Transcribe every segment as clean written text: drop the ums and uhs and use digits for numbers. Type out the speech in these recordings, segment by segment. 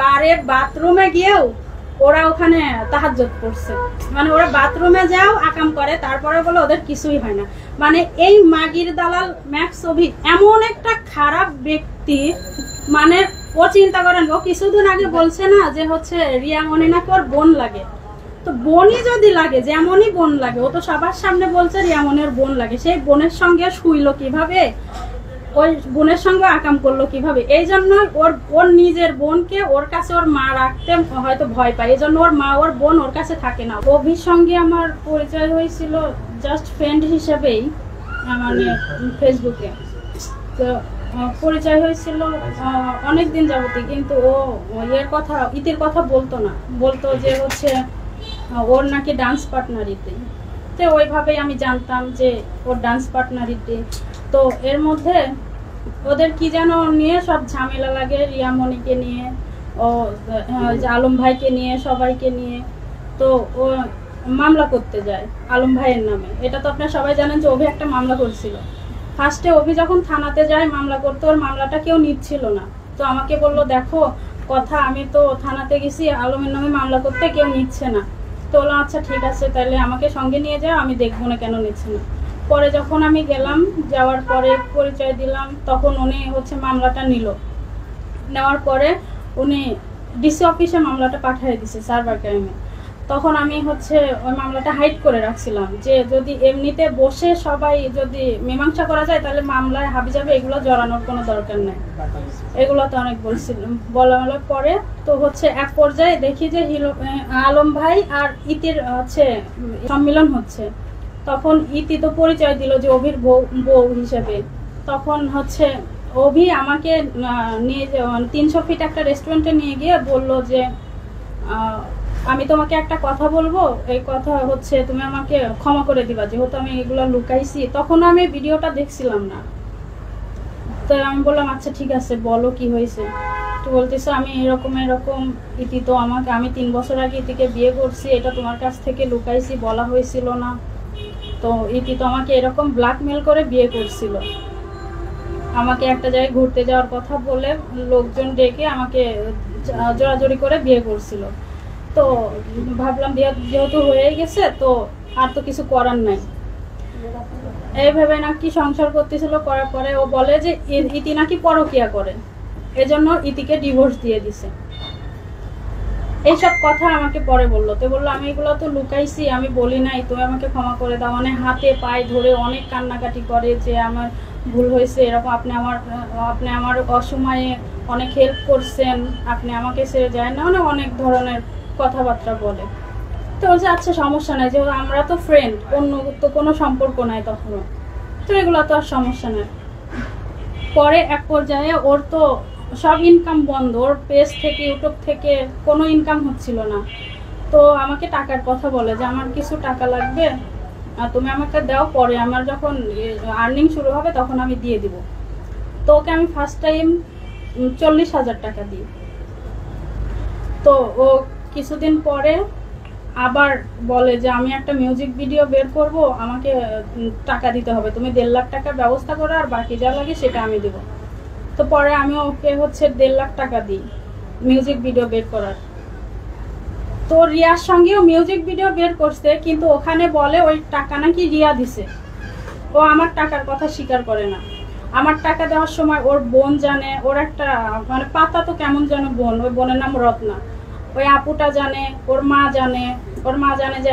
বারে বাথরুমে গিয়েও ওরা ওখানে তাহাজ্জুদ পড়ছে, মানে ওরা বাথরুমে যাও আকাম করে, তারপরে বলে ওদের কিছুই হয় না। মানে এই মাগির দালাল ম্যাক্স অভি এমন একটা খারাপ ব্যক্তি, মানে ও চিন্তা করেন, ও কিছুদিন আগে বলছে না যে হচ্ছে রিয়া মনি নাকি ওর বোন লাগে। তো বোনই যদি লাগে, যেমনই বোন লাগে, ও তো সবার সামনে বলছে রিয়া মনির বোন লাগে, সেই বোনের সঙ্গে শুইলো কিভাবে, ওই বোনের সঙ্গে আকাম করলো কিভাবে? এই জন্য ওর নিজের বোনকে ওর কাছে ওর মা রাখতে হয়তো ভয় পায়, এই জন্য ওর মা ওর বোন ওর কাছে থাকে না। অভির সঙ্গে আমার পরিচয় হয়েছিল জাস্ট ফ্রেন্ড হিসেবেই, মানে ফেসবুকে। তো পরিচয় হয়েছিল অনেকদিন যাবতীয়, কিন্তু ও ইতির কথা বলতো না, বলতো যে হচ্ছে ওর নাকি ডান্স পার্টনারিতে। তো ওইভাবেই আমি জানতাম যে ওর ডান্স পার্টনারিতে। তো এর মধ্যে ওদের কি যেন নিয়ে সব ঝামেলা লাগে, রিয়ামণিকে নিয়ে, ও আলম ভাইকে নিয়ে, সবাইকে নিয়ে। তো ও মামলা করতে যায় আলম ভাইয়ের নামে। এটা তো আপনারা সবাই জানেন যে অভি একটা মামলা করছিল। ফার্স্টে অভি যখন থানাতে যায় মামলা করতে, ওর মামলাটা কেউ নিচ্ছিল না। তো আমাকে বললো, দেখো কথা, আমি তো থানাতে গেছি আলমের নামে মামলা করতে, কেউ নিচ্ছে না। তো বললাম আচ্ছা ঠিক আছে, তাহলে আমাকে সঙ্গে নিয়ে যাও, আমি দেখবো না কেন নিচ্ছে না। পরে যখন আমি গেলাম, যাওয়ার পরে পরিচয় দিলাম, তখন উনি হচ্ছে মামলাটা নিল। নেওয়ার পরে উনি ডিসি অফিসে মামলাটা পাঠিয়ে দিছে সার্ভার ক্রাইমে। তখন আমি হচ্ছে ওই মামলাটা হাইড করে রাখছিলাম, যে যদি এমনিতে বসে সবাই যদি মীমাংসা করা যায় তাহলে মামলায় হাবিজাবে এগুলো জড়ানোর কোনো দরকার নেই। এগুলো তো অনেক বলার পরে তো হচ্ছে এক পর্যায়ে দেখি যে আলম ভাই আর ইতির হচ্ছে সম্মিলন হচ্ছে। তখন ইতি তো পরিচয় দিল যে অভির বউ হিসেবে। তখন হচ্ছে অভি আমাকে নিয়ে 300 ফিট একটা রেস্টুরেন্টে নিয়ে গিয়ে বলল যে আমি তোমাকে একটা কথা বলবো, এই কথা হচ্ছে তুমি আমাকে ক্ষমা করে দিবা, যেহেতু আমি এগুলো লুকাইছি। তখন আমি ভিডিওটা দেখছিলাম না। তো আমি বললাম আচ্ছা ঠিক আছে, বলো কি হয়েছে। তো বলতেছে আমি এরকম ইতি তো আমাকে, আমি 3 বছর আগে ইতিকে বিয়ে করছি, এটা তোমার কাছ থেকে লুকাইছি, বলা হয়েছিল না। তো ইতি তো আমাকে এরকম ব্ল্যাকমেল করে বিয়ে করছিল, আমাকে একটা জায়গায় ঘুরতে যাওয়ার কথা বলে লোকজন ডেকে আমাকে জোরাজোরি করে বিয়ে করছিল। তো ভাবলাম বিয়ে যেহেতু হয়ে গেছে তো আর তো কিছু করার নাই, এইভাবে নাকি সংসার করতেছিল। করার পরে ও বলে যে ইতি নাকি পরকিয়া করে, এজন্য ইতিকে ডিভোর্স দিয়ে দিছে। এইসব কথা আমাকে পরে বললো। তো বললো আমি এগুলো তো লুকাইছি, আমি বলি নাই, তুমি আমাকে ক্ষমা করে দাও। মানে হাতে পায়ে ধরে অনেক কান্নাকাটি করে যে আমার ভুল হয়েছে, এরকম আপনি আমার অসময়ে অনেক হেল্প করছেন, আপনি আমাকে ছেড়ে যায় না, মানে অনেক ধরনের কথাবার্তা বলে। তো বলছে আচ্ছা সমস্যা নাই, যেহেতু আমরা তো ফ্রেন্ড, অন্য তো কোনো সম্পর্ক নাই তখনও, তো এগুলো তো আর সমস্যা নাই। পরে এক পর্যায়ে ওর তো সব ইনকাম বন্ধ, ওর পেজ থেকে ইউটিউব থেকে কোনো ইনকাম হচ্ছিল না। তো আমাকে টাকার কথা বলে যে আমার কিছু টাকা লাগবে, তুমি আমাকে দাও, পরে আমার যখন আর্নিং শুরু হবে তখন আমি দিয়ে দিব। তো ওকে আমি ফার্স্ট টাইম 40,000 টাকা দিই। তো ও কিছুদিন পরে আবার বলে যে আমি একটা মিউজিক ভিডিও বের করব, আমাকে টাকা দিতে হবে, তুমি 1.5 লাখ টাকার ব্যবস্থা করো, আর বাকি যা লাগে সেটা আমি দেবো। তো পরে আমি ওকে হচ্ছে 1.5 লাখ টাকা দিই মিউজিক ভিডিও বের করার। তো রিয়ার সঙ্গেও মিউজিক ভিডিও বের করছে, কিন্তু ওখানে বলে ওই টাকা নাকি রিয়া দিছে। ও আমার টাকার কথা স্বীকার করে না। আমার টাকা দেওয়ার সময় ওর বোন জানে, ওর একটা মানে পাতা তো কেমন যেন বোন, ওই বোনের নাম রত্না, ওই আপুটা জানে, ওর মা জানে যে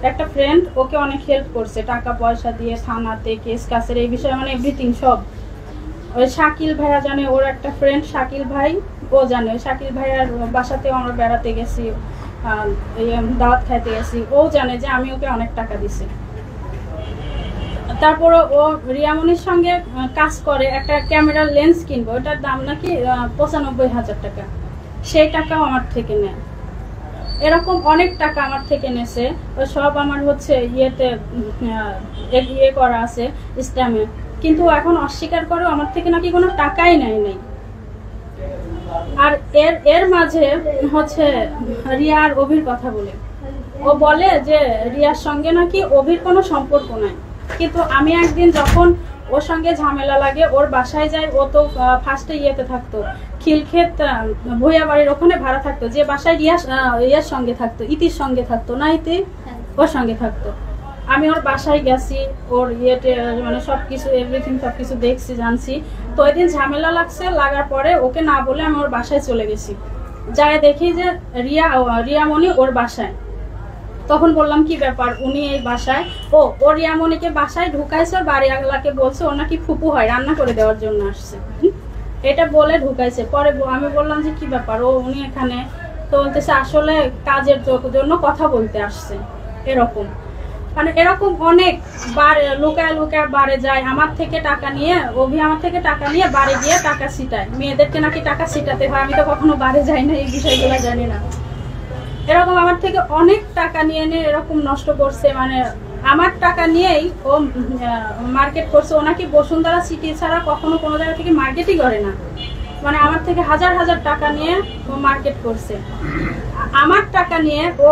একটা ফ্রেন্ড ওকে অনেক হেল্প করছে টাকা পয়সা দিয়ে, থানাতে কেস কাছের এই বিষয়ে, মানে এভরিথিং সব। ওই শাকিল ভাইয়া জানে, ওর একটা ফ্রেন্ড শাকিল ভাই, ও জানে। ওই শাকিল ভাইয়ার বাসাতেও আমরা বেড়াতে গেছি, দাওয়াত খাইতে গেছি, ও জানে যে আমি ওকে অনেক টাকা দিছি। তারপরে ও রিয়ামনির সঙ্গে কাজ করে, একটা ক্যামেরার লেন্স কিনবো, ওটার দাম নাকি 95,000 টাকা, সেই টাকাও আমার থেকে নেয়। এরকম অনেক টাকা আমার থেকে নেছে, সব আমার হচ্ছে ইয়ে করা আছে স্ট্যাম্পে, কিন্তু এখন অস্বীকার করে আমার থেকে নাকি কোনো টাকাই নেয় নাই। আর এর মাঝে হচ্ছে রিয়া আর অভির কথা বলে, ও বলে যে রিয়ার সঙ্গে নাকি অভির কোনো সম্পর্ক নাই। কিন্তু আমি একদিন যখন ওর সঙ্গে ঝামেলা লাগে, ওর বাসায় যায়। ও তো ফার্স্টে ইয়েতে থাকতো, খিলক্ষেত ভুইয়া বাড়ির ওখানে ভাড়া থাকতো, যে বাসায় ইয়ার সঙ্গে থাকতো, ইতির সঙ্গে থাকতো না, ইতি ওর সঙ্গে থাকতো। আমি ওর বাসায় গেছি, ওর ইয়েতে মানে সবকিছু এভরিথিং সবকিছু দেখছি, জানছি। তো ওই দিন ঝামেলা লাগছে, লাগার পরে ওকে না বলে আমি ওর বাসায় চলে গেছি। যাই দেখি যে রিয়ামণি ওর বাসায়। তখন বললাম কি ব্যাপার, উনি এই বাসায়? ও রিয়ামণিকে বাসায় ঢুকাইছে, ওর বাড়িওয়ালাকে বলছে ওর নাকি ফুপু হয়, রান্না করে দেওয়ার জন্য আসছে, এটা বলে ঢুকাইছে। পরে আমি বললাম যে কি ব্যাপার, উনি এখানে? তো বলতেছে আসলে কাজের জন্য কথা বলতে আসছে। এরকম মানে এরকম অনেক বারে লুকায় লুকায় বারে যায়, আমার থেকে টাকা নিয়ে, আমার থেকে টাকা নিয়ে বারে গিয়ে টাকা ছিটায়। মেয়েদেরকে নাকি টাকা ছিটাতে হয়, আমি তো কখনো বারে যাই না, এই বিষয়গুলো জানি না। এরকম আমার থেকে অনেক টাকা নিয়ে এরকম নষ্ট করছে, মানে আমার টাকা নিয়েই ও মার্কেট করছে। ও নাকি বসুন্ধরা সিটি ছাড়া কখনো কোনো জায়গা থেকে মার্কেটই করে না, মানে আমার থেকে হাজার হাজার টাকা নিয়ে ও মার্কেট করছে। আমার টাকা নিয়ে ও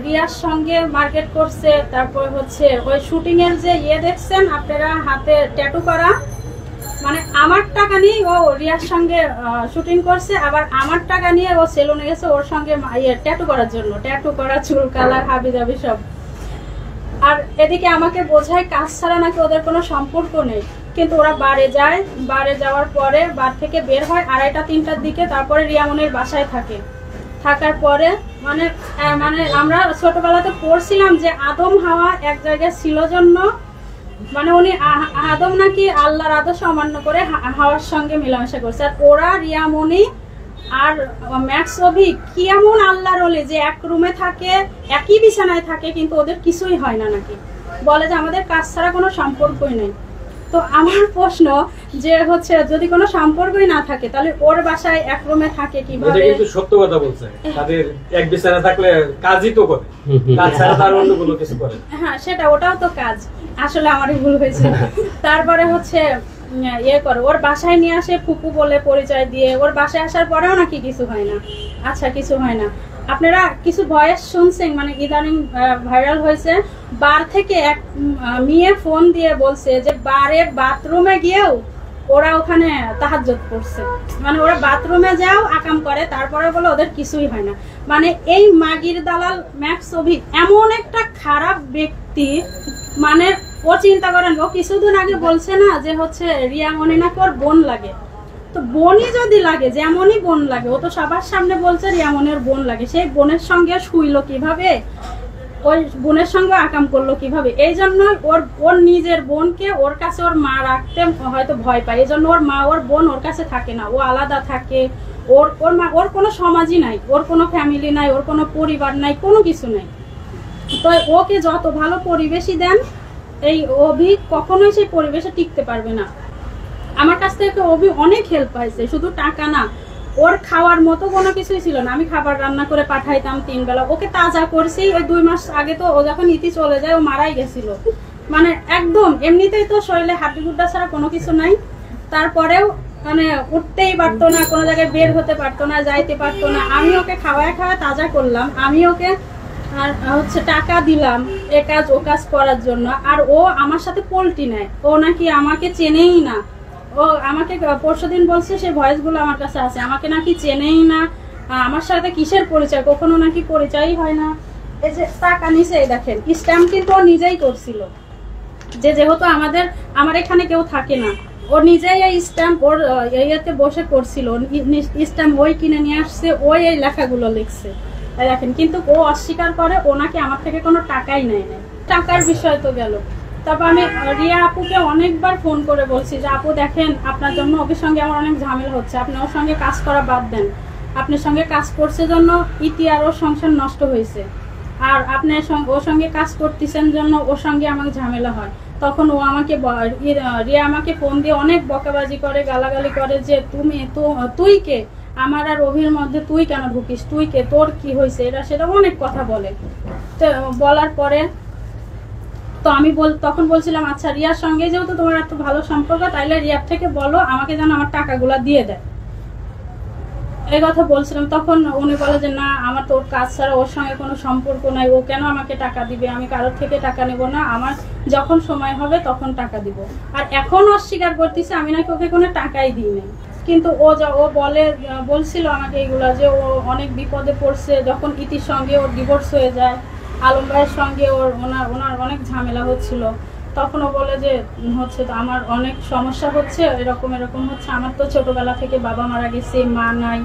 রিয়ার সঙ্গে মার্কেট করছে। তারপর হচ্ছে ওই শুটিং এর যে দেখছেন আপনারা হাতে ট্যাটু করা, মানে আমার টাকা নিয়ে ও রিয়ার সঙ্গে শুটিং করছে। আবার আমার টাকা নিয়ে ও সেলুনে গেছে ওর সঙ্গে ট্যাটু করার জন্য, ট্যাটু করা, চুল কালার, হাবি জাবি সব। আর এদিকে আমাকে বোঝায় কাজ ছাড়া নাকি ওদের কোনো সম্পর্ক নেই। কিন্তু ওরা বারে যায়, বারে যাওয়ার পরে বার থেকে বের হয় 2:30-3টার দিকে। তারপরে রিয়ামনির বাসায় থাকে। থাকার পরে মানে আমরা ছোটবেলাতে পড়ছিলাম যে আদম হাওয়া এক জায়গায় ছিল জন্য, মানে উনি আদম নাকি আল্লাহর আদেশ অমান্য করে হাওয়ার সঙ্গে মেলামেশা করছে। আর ওরা রিয়ামণি আর ম্যাক্স অভি কি এমন আল্লাহর ওলি যে এক রুমে থাকে, একই বিছানায় থাকে, কিন্তু ওদের কিছুই হয় না নাকি, বলে যে আমাদের কাজ ছাড়া কোনো সম্পর্কই নেই। তো আমার প্রশ্ন যে হচ্ছে যদি কোনো সম্পর্কই না থাকে তাহলে ওর বাসায় এক রুমে থাকে কিভাবে? কিন্তু সত্য কথা বলছে, তাদের এক বিছানায় থাকলে কাজই তো করে, কাজ ছাড়া তার অন্য কোনো কিছু করে। হ্যাঁ সেটা, ওটাও তো কাজ। আসলে আমারই ভুল হয়েছে। তারপরে হচ্ছে করে ওর বাসায় নিয়ে আসে ফুপু বলে পরিচয় দিয়ে। ওর বাসায় আসার পরেও নাকি কিছু হয় না। আচ্ছা কিছু হয় না, আপনারা কিছু ভয়েস শুনছেন, মানে ইদানিং ভাইরাল হয়েছে। বার থেকে এক মেয়ে ফোন দিয়ে বলছে যে বারের বাথরুমে গিয়েও ওরা ওখানে তাহাজ্জুদ পড়ছে, মানে ওরা বাথরুমে যাও আকাম করে, তারপরে বলে ওদের কিছুই হয় না। মানে এই মাগির দালাল ম্যাক্স অভি এমন একটা খারাপ ব্যক্তি, মানে ও চিন্তা করেন, ও কিছুদিন আগে বলছে না যে হচ্ছে রিয়ামণি নাকি ওর বোন লাগে। তো বোনই যদি লাগে, যেমনই বোন লাগে, ও তো সবার সামনে বলছে রিয়ামণির বোন লাগে, সেই বোনের সঙ্গে শুইলো কিভাবে, ওই বোনের সঙ্গে আকাম করলো কিভাবে? এই জন্য ওর নিজের বোনকে ওর কাছে ওর মা রাখতে হয়তো ভয় পায়, এই জন্য ওর মা ওর বোন ওর কাছে থাকে না, ও আলাদা থাকে। ওর মা, ওর কোনো সমাজই নাই, ওর কোনো ফ্যামিলি নাই, ওর কোনো পরিবার নাই, কোনো কিছু নাই। তো ওকে যত ভালো পরিবেশই দেন, এই অভি কখনোই সেই পরিবেশে টিকতে পারবে না। আমার কাছ থেকে অভি অনেক হেল্প পাইছে, শুধু টাকা না, ওর খাওয়ার মতো কোনো কিছুই ছিল না। আমি খাবার রান্না করে পাঠাইতাম 3 বেলা, ওকে তাজা করছি। ওই 2 মাস আগে তো ও যখন ইতি চলে যায় ও মারাই গেছিল, মানে একদম এমনিতেই তো শরীরে হাড্ডি গুড্ডা ছাড়া কোনো কিছু নাই। তারপরেও মানে উঠতেই পারতো না, কোনো জায়গায় বের হতে পারতো না, যাইতে পারতো না। আমি ওকে খাওয়ায় তাজা করলাম, আমি ওকে আর হচ্ছে টাকা দিলাম এ কাজ ও কাজ করার জন্য। আর ও আমার সাথে পল্টি নেয়, ও নাকি আমাকে চেনেই না। ও আমাকে পরশুদিন বলছে, সেই ভয়েস গুলো আমার কাছে আছে, আমাকে নাকি চেনেই না, আমার সাথে কিসের পরিচয়, কখনো নাকি পরিচয়ই হয় না। এই যে টাকা নিচে দেখেন স্ট্যাম্প কিন্তু ও নিজেই করছিল, যেহেতু আমার এখানে কেউ থাকে না, ও নিজেই এই স্ট্যাম্প ওর ইয়েতে বসে করছিল, স্ট্যাম্প ওই কিনে নিয়ে আসছে, ওই এই লেখাগুলো লিখছে দেখেন। কিন্তু ও অস্বীকার করে ও নাকি আমার থেকে কোনো টাকাই নেয় না। টাকার বিষয় তো গেল। তারপর আমি রিয়া আপুকে অনেকবার ফোন করে বলছি যে আপু দেখেন, আপনার জন্য ওর সঙ্গে আমার অনেক ঝামেলা হচ্ছে, আপনি ওর সঙ্গে কাজ করা বাদ দেন, আপনার সঙ্গে কাজ করছে জন্য ইতি আর ওর সংসার নষ্ট হয়েছে, আর আপনি ওর সঙ্গে কাজ করতেছেন জন্য ওর সঙ্গে আমাকে ঝামেলা হয়। তখন ও আমাকে রিয়া আমাকে ফোন দিয়ে অনেক বকাবাজি করে, গালাগালি করে যে তুই কে, আমার আর অভির মধ্যে তুই কেন ঢুকিস, তুই কে, তোর কি হয়েছে, এটা সেটা অনেক কথা বলে। তো বলার পরে তো আমি তখন বলছিলাম আচ্ছা রিয়ার সঙ্গে যেহেতু তোমার এত ভালো সম্পর্ক, তাইলে রিয়ার থেকে বলো আমাকে যেন আমার টাকাগুলা দিয়ে দেয়। এই কথা বলছিলাম, তখন উনি বলে যে না আমার তো ওর কাজ ছাড়া ওর সঙ্গে কোনো সম্পর্ক নাই, ও কেন আমাকে টাকা দিবে, আমি কারোর থেকে টাকা নেব না, আমার যখন সময় হবে তখন টাকা দিব। আর এখন অস্বীকার করতেছে আমি নাকি ওকে কোনো টাকাই দিই নাই। কিন্তু ও বলছিল আমাকে এইগুলা যে ও অনেক বিপদে পড়ছে, যখন ইতির সঙ্গে ওর ডিভোর্স হয়ে যায়, আলম ভাইয়ের সঙ্গে ওনার অনেক ঝামেলা হচ্ছিল, তখন ও বলে যে হচ্ছে তো আমার অনেক সমস্যা হচ্ছে, এরকম হচ্ছে, আমার তো ছোটবেলা থেকে বাবা মারা গেছে, মা নাই,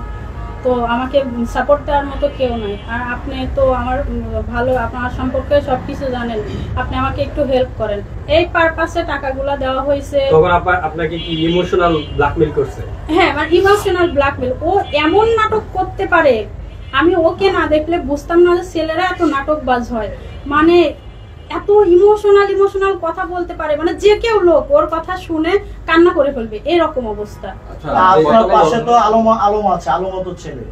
তো আমাকে সাপোর্ট দেওয়ার মতো কেউ নাই, আর আপনি তো আমার ভালো, আপনার সম্পর্কে সবকিছু জানেন, আপনি আমাকে একটু হেল্প করেন। এই পারপাসে টাকাগুলো দেওয়া হয়েছে। তখন আপনাকে কি ইমোশনাল ব্ল্যাকমেল করছে? হ্যাঁ, আমার ইমোশনাল ব্ল্যাকমেল। ও এমন নাটক করতে পারে, আমি ওকে না দেখলে বুঝতাম না যে ছেলেরা এত নাটকবাজ হয়। মানে এত ইমোশনাল কথা বলতে পারে, মানে যে কেউ লোক ওর কথা শুনে কান্না করে ফেলবে, এরকম অবস্থা। আপনার পাশে তো আলম আছে, আলম তো ছেলে,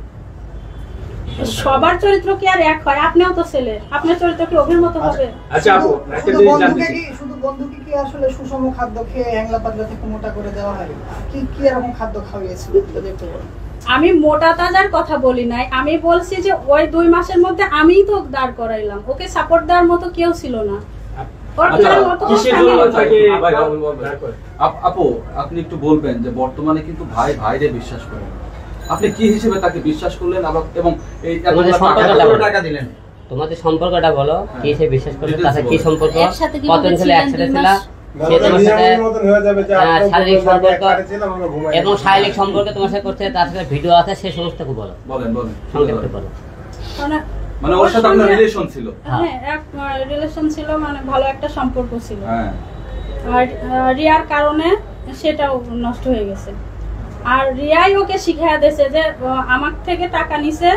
সবার চরিত্র কি আর এক হয়? আপনিও তো ছেলে, আপনার চরিত্র কি ওদের মতো হবে? আচ্ছা আপু, একটা জিনিস জানতে চাই, শুধু বন্ধুকে কি আসলে সুষম খাদ্য খেয়ে হ্যাংলা পাতলা থেকে মোটা করে দেওয়া হয়? কি এরকম খাদ্য খাওয়াইছিল যদি একটু বলেন। আমি মোটা তাজার কথা বলি নাই, আমি বলছি যে ওই 2 মাসের মধ্যে আমিই তো দাঁড় করাইলাম, ওকে সাপোর্ট দেওয়ার মতো কেউ ছিল না। আপু আপনি একটু বলবেন যে বর্তমানে কিন্তু ভাই ভাইরে বিশ্বাস করে, আপনি কি হিসেবে তাকে বিশ্বাস করলেন এবং এই টাকা দিলেন? তোমাদের সম্পর্কটা বলো, কি হিসেবে বিশ্বাস করলে, তাতে কি সম্পর্ক, কতদিন ছিল একসাথে ছিল, সে তোমার সাথে শারীরিক সম্পর্ক এবং শারীরিক সম্পর্ক তোমার সাথে করতে, তার সাথে ভিডিও আছে, সে সমস্ত বলো, বলেন সংক্ষেপে বলো। মানে ওর সাথে আপনার রিলেশন ছিল? হ্যাঁ, এক রিলেশন ছিল, মানে ভালো একটা সম্পর্ক ছিল। আর রিয়ার কারণে সেটাও নষ্ট হয়ে গেছে। আর রিয়াই ওকে শিখিয়ে দিয়েছে যে আমার থেকে টাকা নিছে,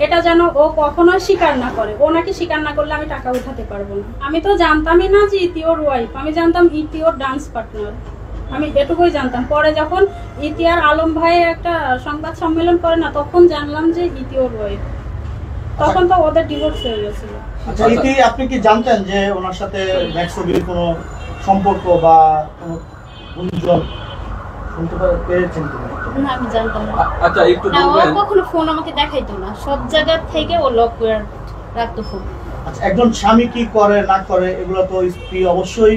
এটা যেন ও কখনো স্বীকার না করে। ও নাকি স্বীকার না করলে আমি টাকা উঠাতে পারবো না। আমি তো জানতামই না যে ইতি ওর ওয়াইফ, আমি জানতাম ইতি ওর ডান্স পার্টনার, আমি এটুকুই জানতাম। পরে যখন ইতি আর আলম ভাই একটা সংবাদ সম্মেলন করে না, তখন জানলাম যে ইতি ওর ওয়াইফ। তখন তো ওদের ডিভোর্স হয়ে গেছিল। আচ্ছা ইতি, আপনি কি জানতেন যে ওনার সাথে ম্যাক্সবির কোনো সম্পর্ক বা কোনো গুঞ্জন শুনতে পেরেছেন কিনা? না, আমি জানতাম না। আচ্ছা একটু না, ও বলবেন। কখনো ফোন আমাকে দেখাইতো না, সব জায়গা থেকে ও লক করে রাখতো ফোন। আচ্ছা, একজন স্বামী কি করে না করে এগুলো তো স্ত্রী অবশ্যই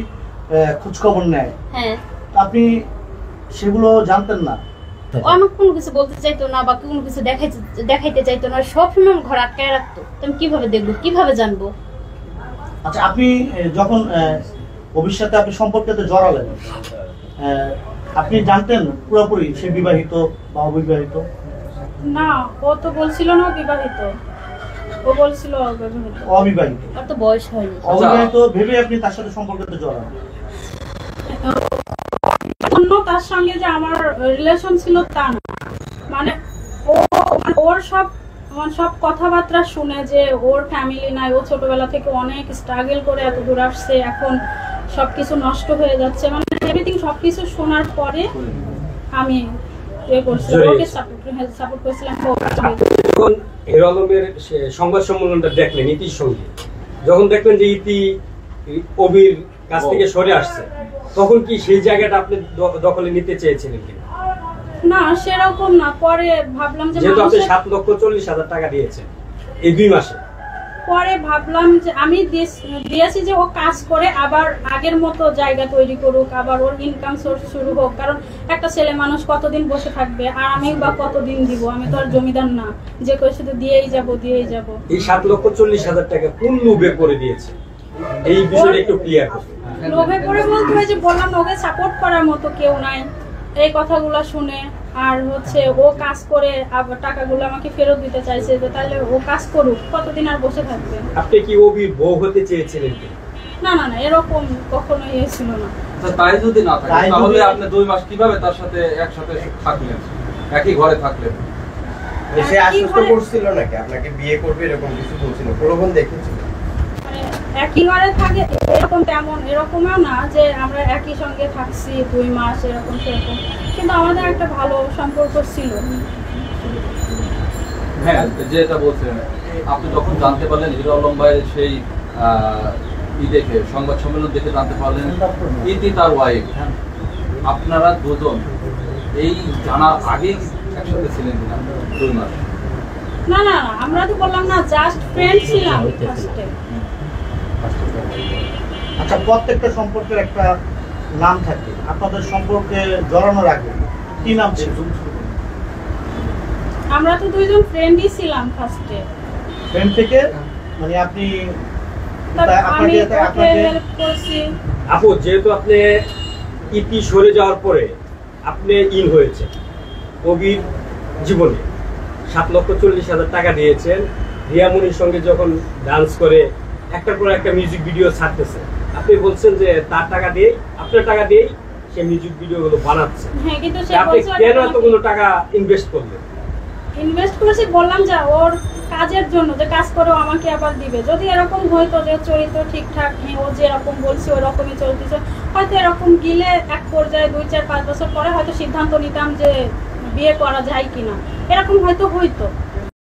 খোঁজ খবর নেয়। হ্যাঁ, আপনি সেগুলো জানতেন না? ও আমাকে কোনো কিছু বলতে চাইতো না বা কোনো কিছু দেখাইতে চাইতো না, সবসময় আমার ঘর আটকায় রাখতো। তো আমি কিভাবে দেখবো, কিভাবে জানবো? আচ্ছা, আপনি যখন ভবিষ্যতে আপনি সম্পর্কেতে জড়ালেন, আপনি জানতেন পুরোপুরি সে বিবাহিত বা অবিবাহিত? না, ও তো বলছিল না বিবাহিত, ও বলছিল অবিবাহিত। অবিবাহিত? ওর তো বয়স হয়নি। অবিবাহিত ভেবে আপনি তার সাথে সম্পর্কেতে জড়ালেন? অন্য তার সঙ্গে যে আমার রিলেশন ছিল তা না, মানে ওর সব কথাবার্তা শুনে যে ওর ফ্যামিলি নাই, ও ছোটবেলা থেকে অনেক স্ট্রাগল করে এত দূর আসছে, এখন সবকিছু নষ্ট হয়ে যাচ্ছে, মানে এভরিথিং সবকিছু শোনার পরে আমি ওকে সাপোর্ট করেছিলাম। যখন হিরো আলমের সংবাদ সম্মেলনটা দেখলেন ইতির সঙ্গে, যখন দেখলেন যে ইতি অবির কাছ থেকে সরে আসছে, তখন কি সেই জায়গাটা আপনি দখলে নিতে চেয়েছিলেন কিনা? না, সেরকম না। পরে ভাবলাম যে যেহেতু আপনি 7,40,000 টাকা দিয়েছেন এই 2 মাসে, পরে ভাবলাম যে আমি দিয়েছি যে ও কাজ করে আবার আগের মতো জায়গা তৈরি করুক, আবার ওর ইনকাম সোর্স শুরু হোক। কারণ একটা ছেলে মানুষ কতদিন বসে থাকবে, আর আমি বা কতদিন দিব? আমি তো আর জমিদার না যে কই শুধু দিয়েই যাব। এই 7,40,000 টাকা কোন লোভে করে দিয়েছে, এই বিষয়টা একটু ক্লিয়ার করুন। লোভে পড়ে বলতে হয় যে বললাম ওকে সাপোর্ট করার মতো কেউ নাই, এই কথাগুলো শুনে। আর হচ্ছে ও কাজ করে আবার টাকাগুলো আমাকে ফেরত দিতে চাইছে, যে তাহলে ও কাজ করুক, কতদিন আর বসে থাকবে? আপনি কি অবির বউ হতে চেয়েছিলেন কি? না, এরকম কখনোই ছিল না। তাই যদি না থাকে তাহলে আপনি 2 মাস কিভাবে তার সাথে একসাথে থাকলেন, একই ঘরে থাকলেন? সে আশ্বস্ত করছিল নাকি আপনাকে বিয়ে করবে, এরকম কিছু বলছিল? প্রলোভন দেখেছিল? একই ঘরে থাকে এরকমও না যে আমরা একই সঙ্গে থাকছি 2 মাস এরকম সেরকম, কিন্তু আমাদের একটা ভালো সম্পর্ক ছিল। হ্যাঁ, যেটা বলছেন আপনি যখন জানতে পারলেন হিরো আলম ভাইয়ের সেই দেখে সংবাদ সম্মেলন দেখে জানতে পারলেন ইতি তার ওয়াইফ, আপনারা দুজন এই জানার আগে একসাথে ছিলেন কিনা 2 মাস? না না না, আমরা তো বললাম না, জাস্ট ফ্রেন্ড ছিলাম ফার্স্টে। আচ্ছা, প্রত্যেকটা সম্পর্কের একটা নাম থাকে, আপনাদের সম্পর্কে জড়ানোর আগে কি নাম ছিল? আমরা তো দুইজন ফ্রেন্ডই ছিলাম ফার্স্টে। ফ্রেন্ড থেকে মানে আপনি আমি আপনাকে ওকে আপনাকে হেল্প করছি। আপু, যেহেতু আপনি ইতি সরে যাওয়ার পরে আপনি ইন হয়েছে কবির জীবনে, 7,40,000 টাকা দিয়েছেন রিয়ামনির সঙ্গে যখন ডান্স করে একটার পর একটা মিউজিক ভিডিও ছাড়তেছে, আপনি বলছেন যে তার টাকা দিয়ে, আপনার টাকা দিয়েই সে মিউজিক ভিডিওগুলো বানাচ্ছে। হ্যাঁ, কিন্তু সে আপনি বলছে কেন এতগুলো টাকা ইনভেস্ট করলেন? ইনভেস্ট করেছি, বললাম যে ওর কাজের জন্য, যে কাজ করে ও আমাকে আবার দিবে। যদি এরকম হইতো যে চরিত্র ঠিকঠাক, ও যেরকম বলছে ওই রকমই চলতেছে, হয়তো এরকম গিলে এক পর্যায়ে 2, 4, 5 বছর পরে হয়তো সিদ্ধান্ত নিতাম যে বিয়ে করা যায় কিনা, এরকম হয়তো হইতো।